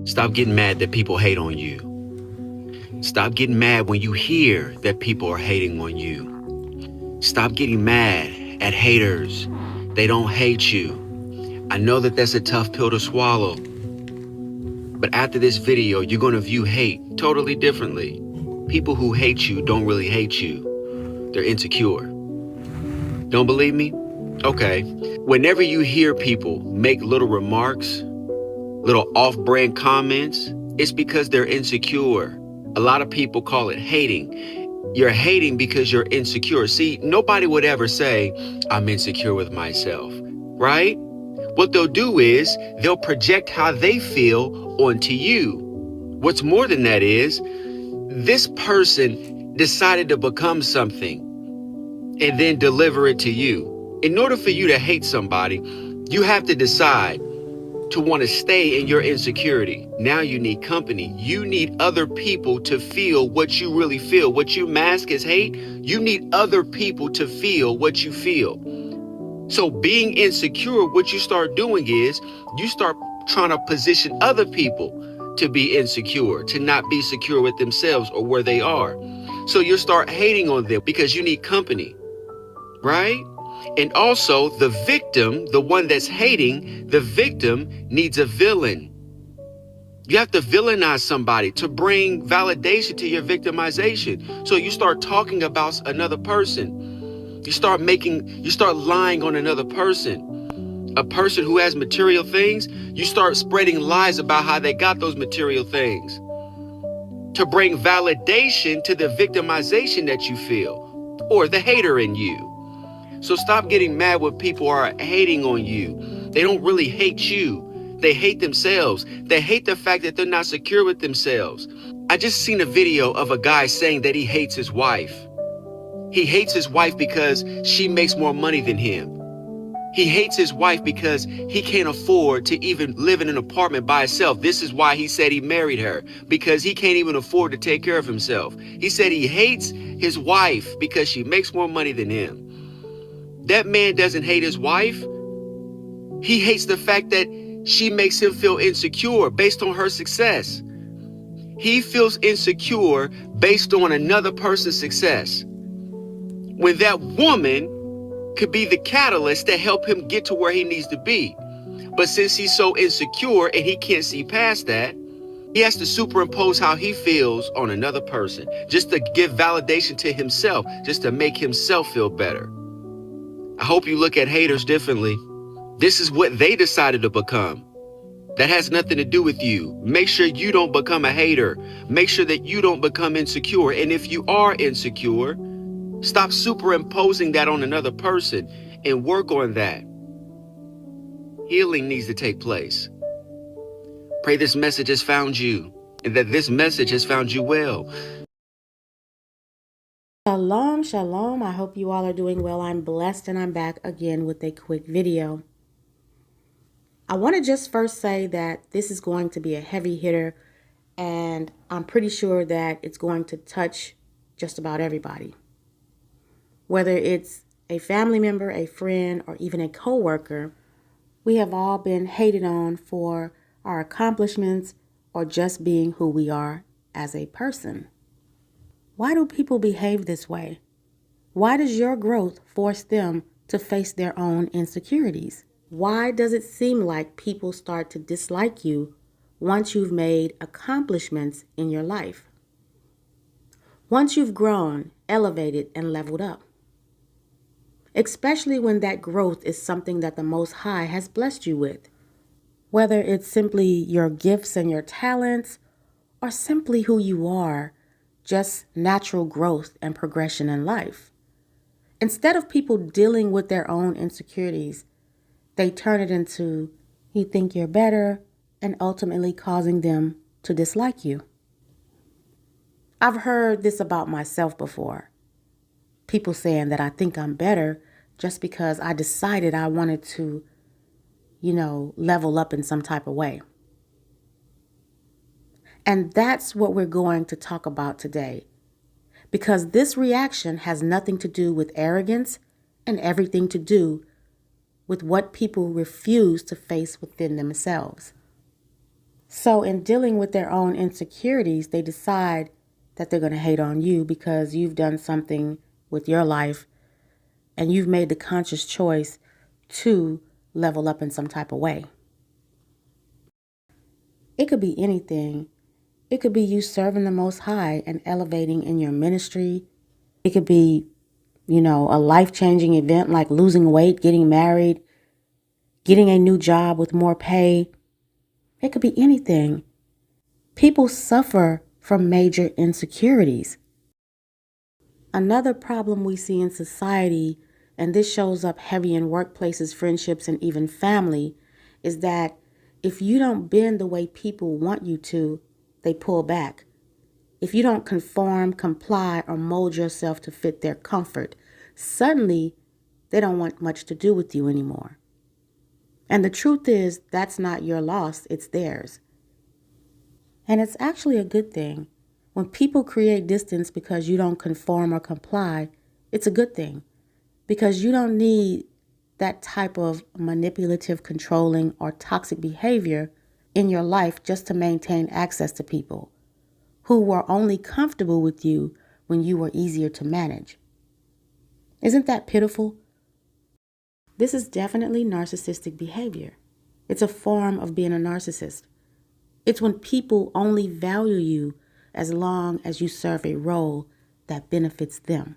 Stop getting mad that people hate on you. Stop getting mad when you hear that people are hating on you. Stop getting mad at haters. They don't hate you. I know that that's a tough pill to swallow, but after this video, you're going to view hate totally differently. People who hate you don't really hate you. They're insecure. Don't believe me? Okay. Whenever you hear people make little remarks, little off-brand comments, it's because they're insecure. A lot of people call it hating. You're hating because you're insecure. See, nobody would ever say, I'm insecure with myself, right? What they'll do is they'll project how they feel onto you. What's more than that is, this person decided to become something and then deliver it to you. In order for you to hate somebody, you have to decide to want to stay in your insecurity. Now you need company. You need other people to feel what you really feel. What you mask as hate, you need other people to feel what you feel. So being insecure, what you start doing is you start trying to position other people to be insecure, to not be secure with themselves or where they are. So you start hating on them because you need company, right? And also the victim, the one that's hating, the victim needs a villain. You have to villainize somebody to bring validation to your victimization. So you start talking about another person. You start lying on another person. A person who has material things, you start spreading lies about how they got those material things to bring validation to the victimization that you feel or the hater in you. So stop getting mad when people are hating on you. They don't really hate you. They hate themselves. They hate the fact that they're not secure with themselves. I just seen a video of a guy saying that he hates his wife. He hates his wife because she makes more money than him. He hates his wife because he can't afford to even live in an apartment by himself. This is why he said he married her, because he can't even afford to take care of himself. He said he hates his wife because she makes more money than him. That man doesn't hate his wife. He hates the fact that she makes him feel insecure based on her success. He feels insecure based on another person's success, when that woman could be the catalyst to help him get to where he needs to be. But since he's so insecure and he can't see past that, he has to superimpose how he feels on another person just to give validation to himself, just to make himself feel better. I hope you look at haters differently. This is what they decided to become. That has nothing to do with you. Make sure you don't become a hater. Make sure that you don't become insecure. And if you are insecure, stop superimposing that on another person and work on that. Healing needs to take place. Pray this message has found you and that this message has found you well. Shalom, shalom. I hope you all are doing well. I'm blessed and I'm back again with a quick video. I want to just first say that this is going to be a heavy hitter, and I'm pretty sure that it's going to touch just about everybody. Whether it's a family member, a friend, or even a coworker, we have all been hated on for our accomplishments or just being who we are as a person. Why do people behave this way? Why does your growth force them to face their own insecurities? Why does it seem like people start to dislike you once you've made accomplishments in your life? Once you've grown, elevated, and leveled up? Especially when that growth is something that the Most High has blessed you with. Whether it's simply your gifts and your talents, or simply who you are, just natural growth and progression in life. Instead of people dealing with their own insecurities, they turn it into, you think you're better, and ultimately causing them to dislike you. I've heard this about myself before. People saying that I think I'm better just because I decided I wanted to, level up in some type of way. And that's what we're going to talk about today, because this reaction has nothing to do with arrogance and everything to do with what people refuse to face within themselves. So in dealing with their own insecurities, they decide that they're going to hate on you because you've done something with your life and you've made the conscious choice to level up in some type of way. It could be anything. It could be you serving the Most High and elevating in your ministry. It could be, a life-changing event like losing weight, getting married, getting a new job with more pay. It could be anything. People suffer from major insecurities. Another problem we see in society, and this shows up heavy in workplaces, friendships, and even family, is that if you don't bend the way people want you to, they pull back. If you don't conform, comply, or mold yourself to fit their comfort, suddenly they don't want much to do with you anymore. And the truth is, that's not your loss, it's theirs. And it's actually a good thing. When people create distance because you don't conform or comply, it's a good thing. Because you don't need that type of manipulative, controlling, or toxic behavior in your life just to maintain access to people who were only comfortable with you when you were easier to manage. Isn't that pitiful? This is definitely narcissistic behavior. It's a form of being a narcissist. It's when people only value you as long as you serve a role that benefits them.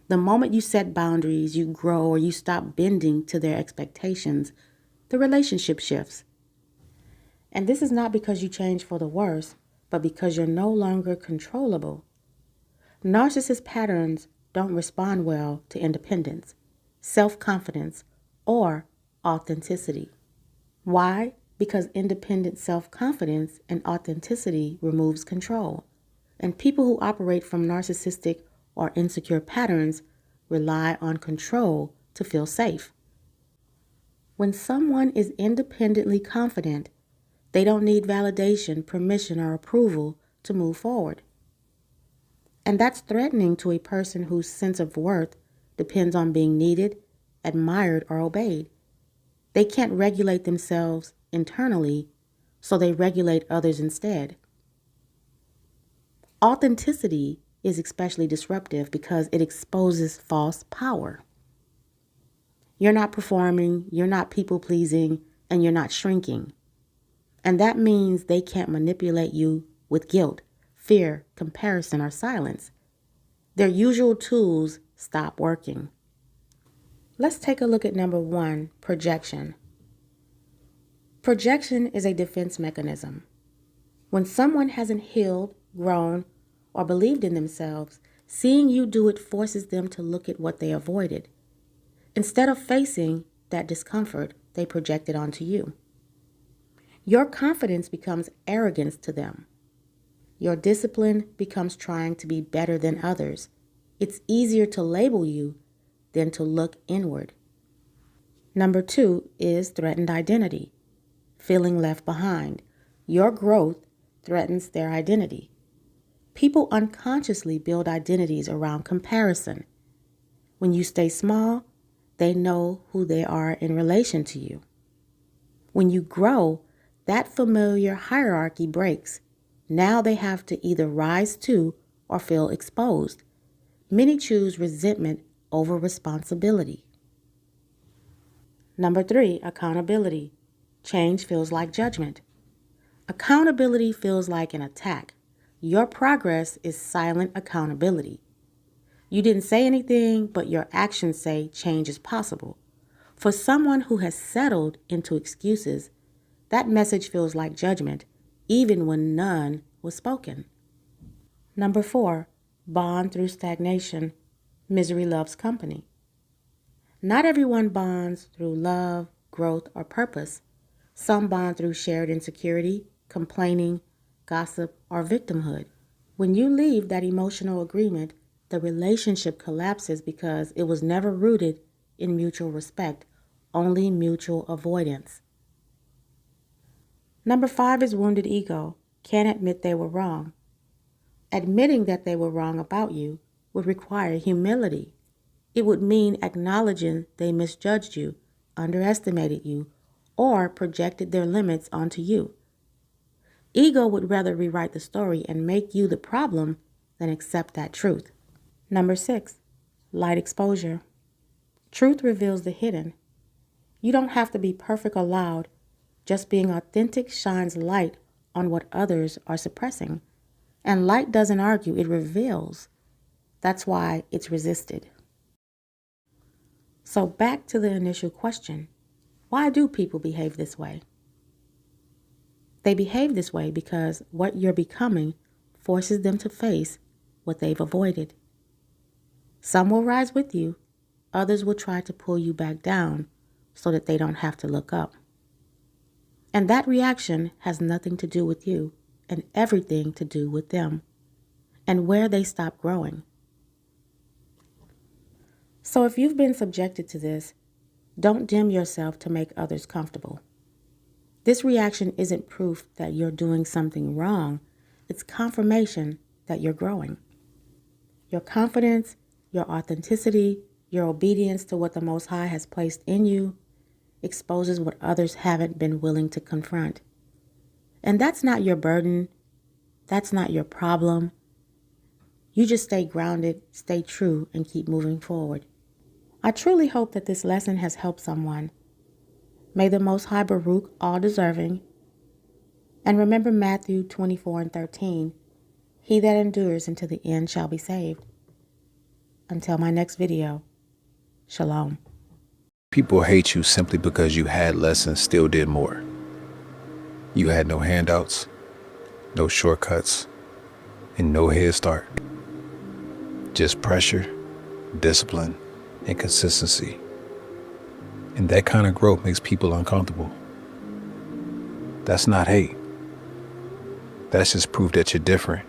The moment you set boundaries, you grow, or you stop bending to their expectations, the relationship shifts. And this is not because you change for the worse, but because you're no longer controllable. Narcissist patterns don't respond well to independence, self-confidence, or authenticity. Why? Because independent self-confidence and authenticity removes control. And people who operate from narcissistic or insecure patterns rely on control to feel safe. When someone is independently confident, they don't need validation, permission, or approval to move forward. And that's threatening to a person whose sense of worth depends on being needed, admired, or obeyed. They can't regulate themselves internally, so they regulate others instead. Authenticity is especially disruptive because it exposes false power. You're not performing, you're not people-pleasing, and you're not shrinking. And that means they can't manipulate you with guilt, fear, comparison, or silence. Their usual tools stop working. Let's take a look at number 1, projection. Projection is a defense mechanism. When someone hasn't healed, grown, or believed in themselves, seeing you do it forces them to look at what they avoided. Instead of facing that discomfort, they project it onto you. Your confidence becomes arrogance to them. Your discipline becomes trying to be better than others. It's easier to label you than to look inward. Number 2 is threatened identity, feeling left behind. Your growth threatens their identity. People unconsciously build identities around comparison. When you stay small, they know who they are in relation to you. When you grow, that familiar hierarchy breaks. Now they have to either rise to or feel exposed. Many choose resentment over responsibility. Number 3, accountability. Change feels like judgment. Accountability feels like an attack. Your progress is silent accountability. You didn't say anything, but your actions say change is possible. For someone who has settled into excuses, that message feels like judgment, even when none was spoken. Number 4, bond through stagnation. Misery loves company. Not everyone bonds through love, growth, or purpose. Some bond through shared insecurity, complaining, gossip, or victimhood. When you leave that emotional agreement, the relationship collapses because it was never rooted in mutual respect, only mutual avoidance. Number 5 is wounded ego. Can't admit they were wrong. Admitting that they were wrong about you would require humility. It would mean acknowledging they misjudged you, underestimated you, or projected their limits onto you. Ego would rather rewrite the story and make you the problem than accept that truth. Number 6, light exposure. Truth reveals the hidden. You don't have to be perfect or loud. Just being authentic shines light on what others are suppressing. And light doesn't argue, it reveals. That's why it's resisted. So back to the initial question. Why do people behave this way? They behave this way because what you're becoming forces them to face what they've avoided. Some will rise with you, others will try to pull you back down so that they don't have to look up. And that reaction has nothing to do with you and everything to do with them and where they stop growing. So if you've been subjected to this, don't dim yourself to make others comfortable. This reaction isn't proof that you're doing something wrong. It's confirmation that you're growing. Your confidence, your authenticity, your obedience to what the Most High has placed in you exposes what others haven't been willing to confront. And that's not your burden. That's not your problem. You just stay grounded, stay true, and keep moving forward. I truly hope that this lesson has helped someone. May the Most High Baruch all deserving. And remember Matthew 24:13, he that endures until the end shall be saved. Until my next video, Shalom. People hate you simply because you had less and still did more. You had no handouts, no shortcuts, and no head start. Just pressure, discipline, and consistency. And that kind of growth makes people uncomfortable. That's not hate. That's just proof that you're different